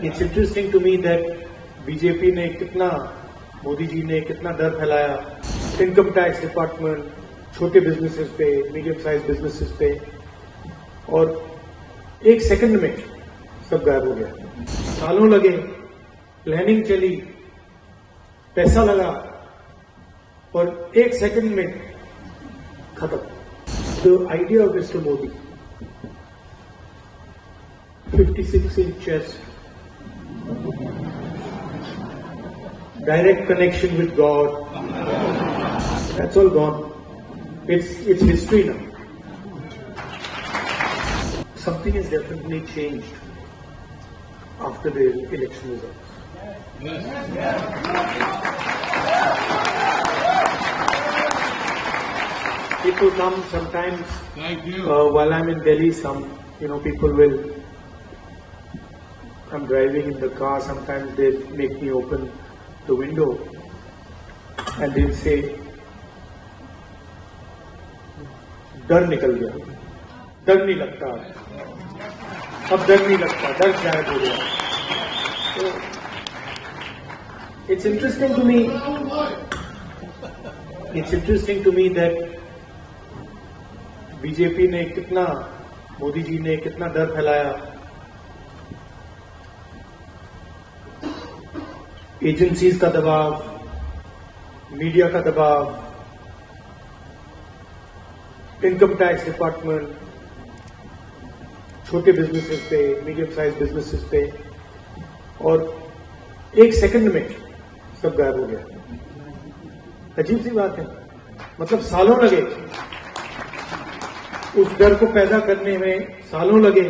It's interesting to me that BJP ने कितना, मोदी जी ने कितना डर फैलाया इनकम टैक्स डिपार्टमेंट, छोटे बिजनेसेस पे, मीडियम साइज बिजनेसेस पे, और एक सेकंड में सब गायब हो गया। सालों लगे, प्लानिंग चली, पैसा लगा, और एक सेकंड में खत्म। The idea of mister Modi, 56-inch chest, direct connection with God, that's all gone. It's history now. Something has definitely changed after the election results. People come sometimes. Thank you. While I'm in Delhi, people will. I'm driving in the car. Sometimes they make me open the window, and they'll say, "डर निकल गया, डर नहीं लगता, अब डर नहीं लगता, डर गायब हो गया." So, it's interesting to me that BJP ने कितना, मोदी जी ने कितना डर फैलाया एजेंसीज का दबाव, मीडिया का दबाव, इनकम टैक्स डिपार्टमेंट, छोटे बिजनेसेस पे, मीडियम साइज बिजनेसेस पे, और एक सेकंड में सब गायब हो गया। अजीब सी बात है, मतलब सालों लगे उस डर को पैदा करने में, सालों लगे,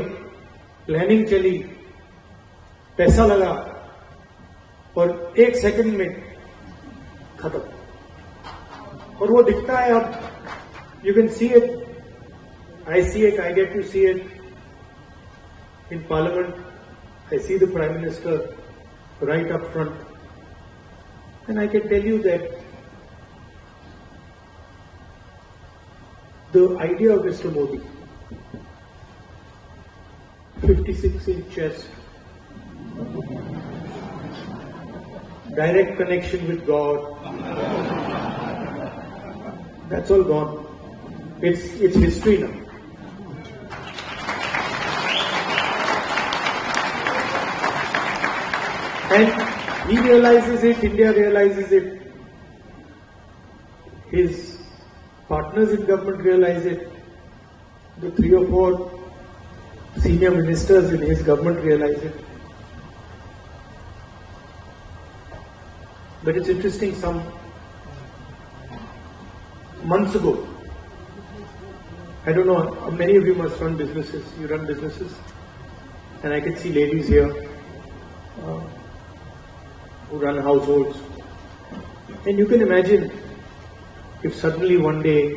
प्लानिंग चली, पैसा लगा, और एक सेकंड में खत्म। और वो दिखता है अब, you can see it, I see it, I get to see it in parliament, I see the prime minister right up front, and I can tell you that the idea of Mr. Modi, 56-inch chest, direct connection with God, that's all gone. It's history now. And he realizes it, India realizes it, his partners in government realize it, the 3 or 4 senior ministers in his government realize it. But it's interesting, some months ago, I don't know, many of you must run businesses, you run businesses, and I can see ladies here who run households, and you can imagine if suddenly one day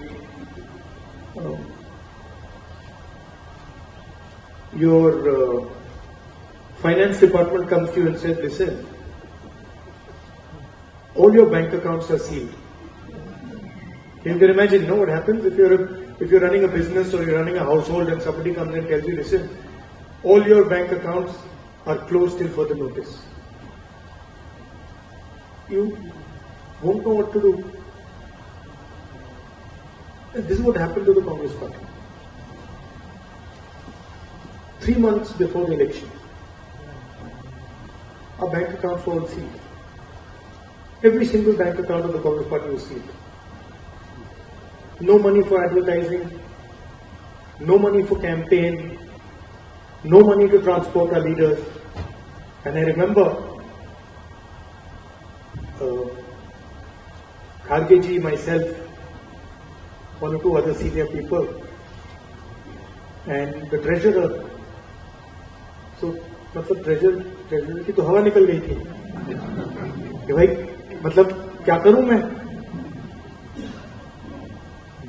your finance department comes to you and says, "Listen, all your bank accounts are sealed." You can imagine, what happens if you're running a business or you're running a household and somebody comes and tells you, "Listen, all your bank accounts are closed till further notice." You won't know what to do. And this is what happened to the Congress party. 3 months before the election, our bank accounts were all sealed. Every single bank account of the Congress party was sealed. No money for advertising, no money for campaign, no money to transport our leaders. And I remember Kharge ji, myself, 1 or 2 other senior people, and the treasurer. So, मतलब treasurer की तो हवा निकल गई थी कि भाई, मतलब क्या करूं मैं,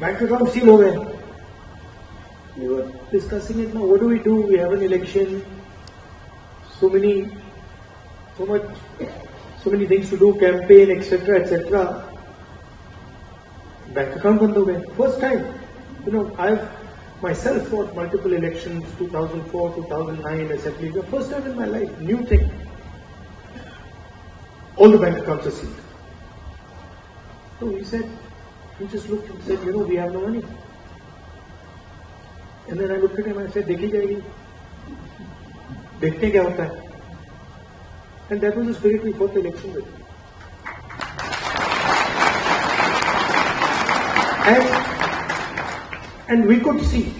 बैंक अकाउंट सील हो गए। We were discussing it now. What do we do? We have an election. So many things to do, campaign, etc., etc. Bank account बंद हो गए. First time, I've myself fought multiple elections, 2004, 2009, etc. The first time in my life, new thing. all the bank accounts are sealed. So he just looked and said, we have no money. And then I looked at him and I said, देखी जाएगी. देखते क्या होता है. And that was the spirit we fought the election with. And we could see